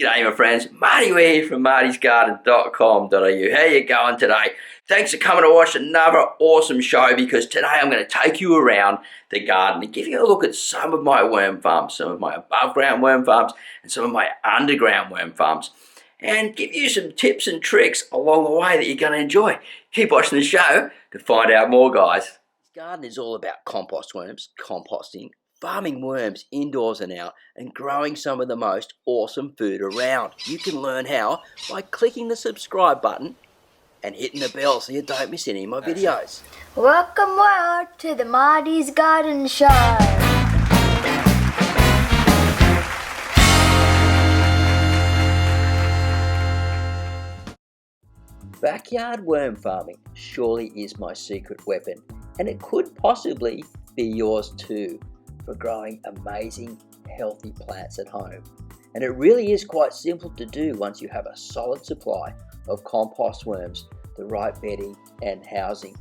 G'day my friends, Marty here from martysgarden.com.au. How you going today? Thanks for coming to watch another awesome show, because today I'm going to take you around the garden and give you a look at some of my worm farms, some of my above ground worm farms and some of my underground worm farms, and give you some tips and tricks along the way that you're going to enjoy. Keep watching the show to find out more, guys. This garden is all about compost worms, composting, farming worms indoors and out, and growing some of the most awesome food around. You can learn how by clicking the subscribe button and hitting the bell so you don't miss any of my videos. Welcome world to the Marty's Garden Show. Backyard worm farming surely is my secret weapon, and it could possibly be yours too, for growing amazing healthy plants at home. And it really is quite simple to do once you have a solid supply of compost worms, the right bedding and housing.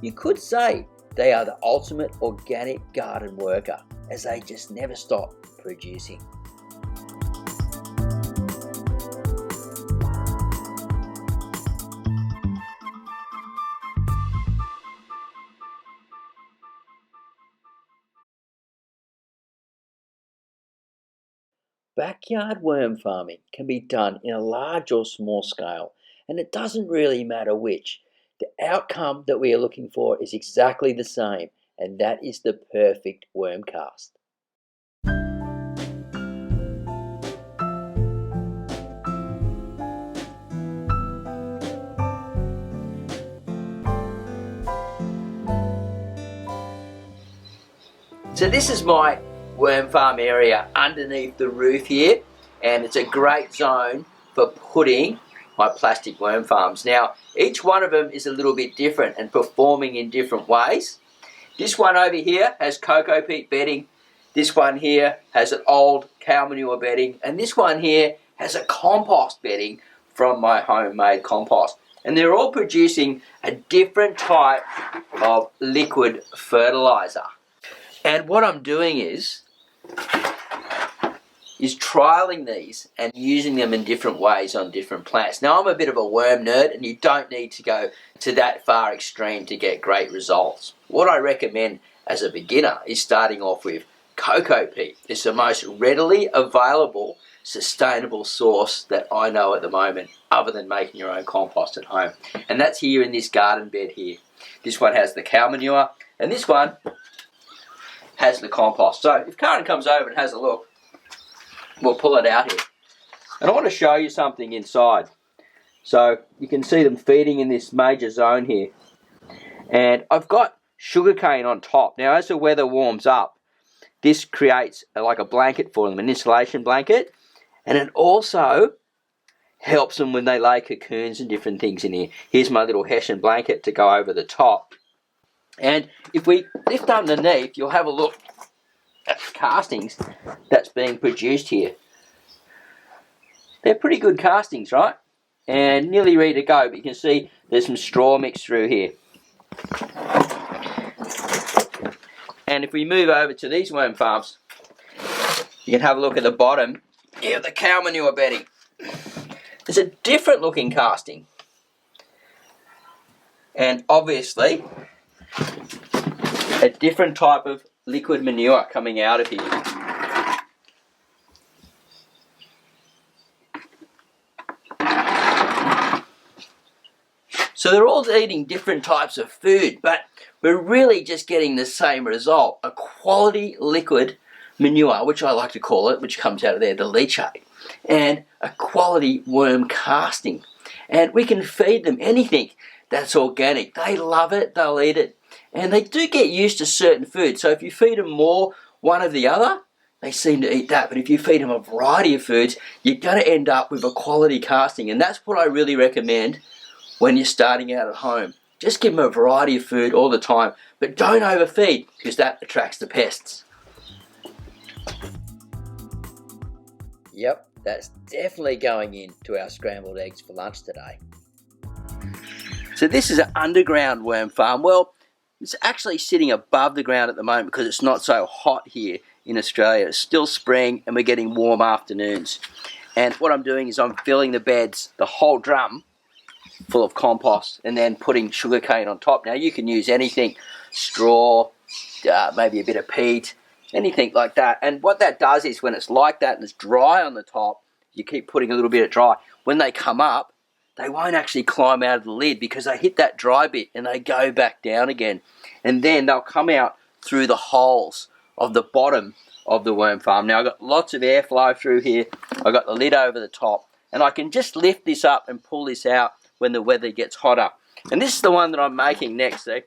You could say they are the ultimate organic garden worker, as they just never stop producing. Backyard worm farming can be done in a large or small scale, and it doesn't really matter which. The outcome that we are looking for is exactly the same, and that is the perfect worm cast. So this is my worm farm area underneath the roof here, and it's a great zone for putting my plastic worm farms. Now each one of them is a little bit different and performing in different ways. This one over here has cocoa peat bedding, this one here has an old cow manure bedding, and this one here has a compost bedding from my homemade compost, and they're all producing a different type of liquid fertilizer. And what I'm doing is trialing these and using them in different ways on different plants. Now I'm a bit of a worm nerd, and you don't need to go to that far extreme to get great results. What I recommend as a beginner is starting off with cocoa peat. It's the most readily available, sustainable source that I know at the moment, other than making your own compost at home. And that's here in this garden bed here. This one has the cow manure, and this one has the compost. So if Karen comes over and has a look, we'll pull it out here. And I want to show you something inside. So you can see them feeding in this major zone here. And I've got sugarcane on top. Now as the weather warms up, this creates like a blanket for them, an insulation blanket. And it also helps them when they lay cocoons and different things in here. Here's my little Hessian blanket to go over the top. And if we lift underneath, you'll have a look at the castings that's being produced here. They're pretty good castings, right? And nearly ready to go, but you can see there's some straw mixed through here. And if we move over to these worm farms, you can have a look at the bottom here, the cow manure bedding. There's a different looking casting. And obviously a different type of liquid manure coming out of here. So they're all eating different types of food, but we're really just getting the same result, a quality liquid manure, which I like to call it, which comes out of there, the leachate, and a quality worm casting. And we can feed them anything that's organic. They love it, they'll eat it. And they do get used to certain foods. So if you feed them more one or the other, they seem to eat that. But if you feed them a variety of foods, you're going to end up with a quality casting. And that's what I really recommend when you're starting out at home. Just give them a variety of food all the time. But don't overfeed, because that attracts the pests. Yep, that's definitely going into our scrambled eggs for lunch today. So this is an underground worm farm. Well, it's actually sitting above the ground at the moment because it's not so hot here in Australia. It's still spring and we're getting warm afternoons. And what I'm doing is I'm filling the beds, the whole drum, full of compost, and then putting sugarcane on top. Now you can use anything, straw, maybe a bit of peat, anything like that. And what that does is when it's like that and it's dry on the top, you keep putting a little bit of dry. When they come up, they won't actually climb out of the lid because they hit that dry bit and they go back down again. And then they'll come out through the holes of the bottom of the worm farm. Now I've got lots of airflow through here. I've got the lid over the top, and I can just lift this up and pull this out when the weather gets hotter. And this is the one that I'm making next. See?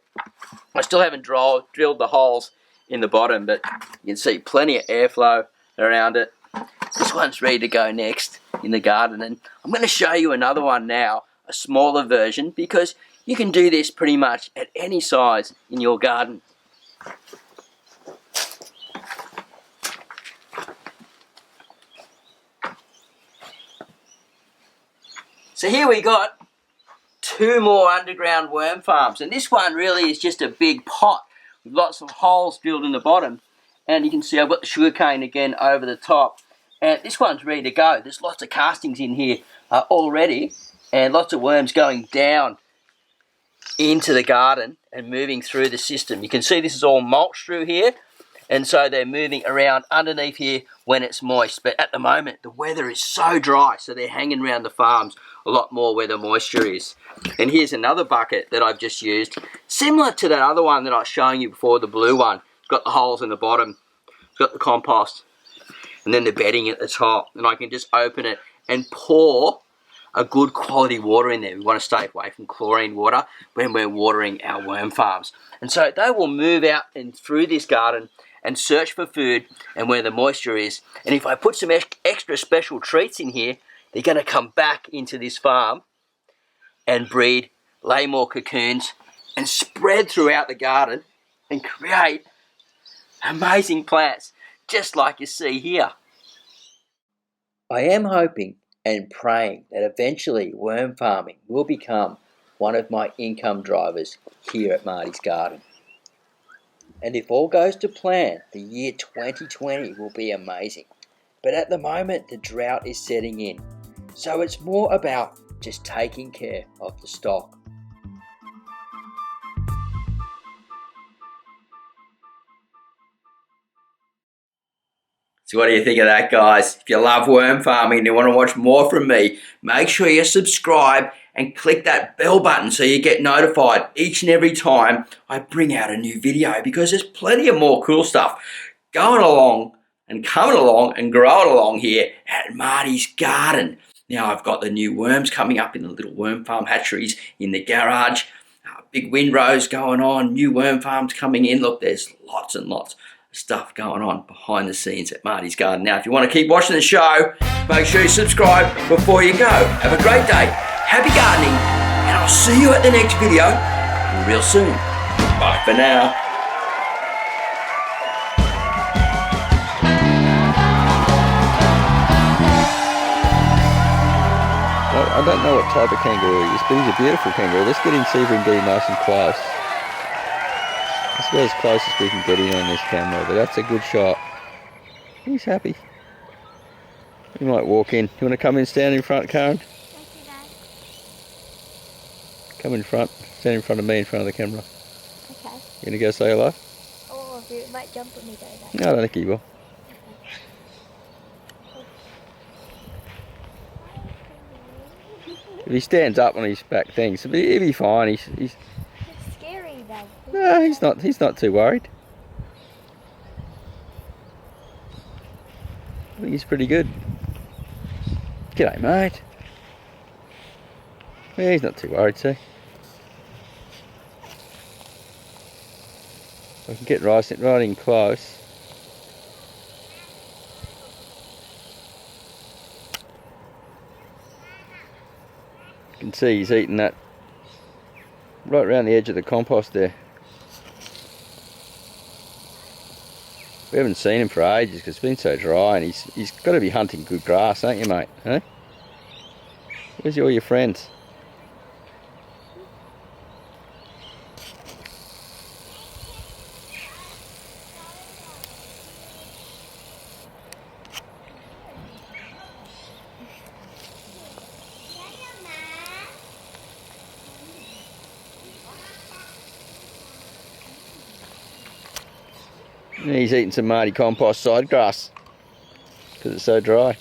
I still haven't drilled the holes in the bottom, but you can see plenty of airflow around it. This one's ready to go next in the garden, and I'm going to show you another one now, a smaller version, because you can do this pretty much at any size in your garden. So here we got 2 more underground worm farms, and this one really is just a big pot with lots of holes drilled in the bottom, and you can see I've got the sugarcane again over the top, and this one's ready to go. There's lots of castings in here already, and lots of worms going down into the garden and moving through the system. You can see this is all mulch through here, and so they're moving around underneath here when it's moist. But at the moment, the weather is so dry, so they're hanging around the farms a lot more where the moisture is. And here's another bucket that I've just used, similar to that other one that I was showing you before, the blue one. It's got the holes in the bottom, it's got the compost, and then the bedding at the top. And I can just open it and pour a good quality water in there. We want to stay away from chlorine water when we're watering our worm farms. And so they will move out and through this garden and search for food and where the moisture is. And if I put some extra special treats in here, they're going to come back into this farm and breed, lay more cocoons, and spread throughout the garden and create amazing plants, just like you see here. I am hoping and praying that eventually worm farming will become one of my income drivers here at Marty's Garden. And if all goes to plan, the year 2020 will be amazing. But at the moment, the drought is setting in. So it's more about just taking care of the stock. So what do you think of that, guys? If you love worm farming and you want to watch more from me, make sure you subscribe and click that bell button so you get notified each and every time I bring out a new video, because there's plenty of more cool stuff going along and coming along and growing along here at Marty's Garden. Now I've got the new worms coming up in the little worm farm hatcheries in the garage, big windrows going on, new worm farms coming in. Look, there's lots and lots of stuff going on behind the scenes at Marty's Garden. Now if you want to keep watching the show, make sure you subscribe before you go. Have a great day, happy gardening, and I'll see you at the next video real soon. Bye for now. I don't know what type of kangaroo he is, but he's a beautiful kangaroo. Let's get in, see if we can get him nice and close. That's about as close as we can get in on this camera, but that's a good shot. He's happy. He might walk in. You want to come in, stand in front, Karen? Come in front, stand in front of me, in front of the camera. Okay. You going to go say hello? Oh, he might jump at me though. No, I don't think he will. If he stands up on his back things, he'll be fine. He's It's scary though. no, he's not too worried. I think he's pretty good. G'day, mate. Yeah, he's not too worried, see. I can get right in close. You can see he's eating that right around the edge of the compost there. We haven't seen him for ages because it's been so dry, and he's got to be hunting good grass, ain't you, mate? Huh? Where's all your friends? And he's eating some Marty compost side grass because it's so dry.